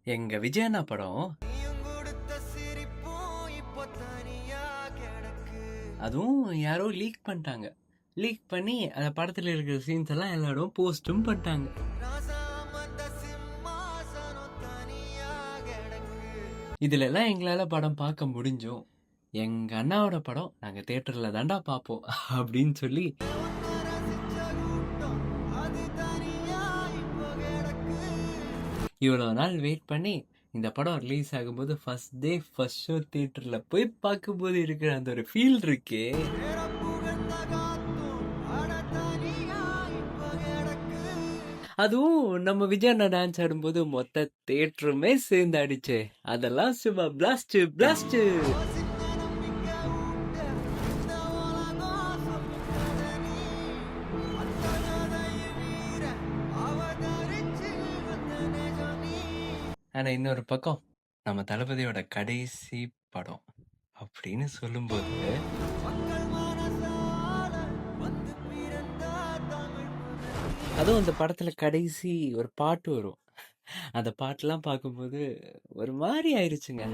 எங்க விஜய் அண்ணா படம். அதுவும் யாரோ லீக் பண்ணிட்டாங்க. லீக் பண்ணி அந்த படத்துல இருக்கிற சீன்ஸ் எல்லாம் எல்லாரும் போஸ்டும் பண்ணிட்டாங்க. இதுல எல்லாம் எங்களால படம் பார்க்க முடிஞ்சும் எங்க அண்ணாவோட படம் நாங்க தியேட்டர்ல தாண்டா பார்ப்போம் அப்படின்னு சொல்லி இவ்வளோ நாள் வெயிட் பண்ணி இந்த படம் ரிலீஸ் ஆகும்போது ஃபர்ஸ்ட் டே ஃபர்ஸ்ட் ஷோ தியேட்டரில் போய் பார்க்கும்போது இருக்கிற அந்த ஒரு ஃபீல் இருக்கே. அதுவும் நம்ம விஜய் அண்ணா டான்ஸ் ஆடும்போது மொத்த தியேட்டருமே சேர்ந்து ஆடிச்சே, அதெல்லாம் சும்மா பிளாஸ்ட் பிளாஸ்ட். ஆனா இன்னொரு பக்கம் நம்ம தளபதியோட கடைசி படம் அப்படின்னு சொல்லும்போது அதுவும் அந்த படத்துல கடைசி ஒரு பாட்டு வரும். அந்த பாட்டுலாம் பார்க்கும்போது ஒரு மாதிரி ஆயிருச்சுங்க.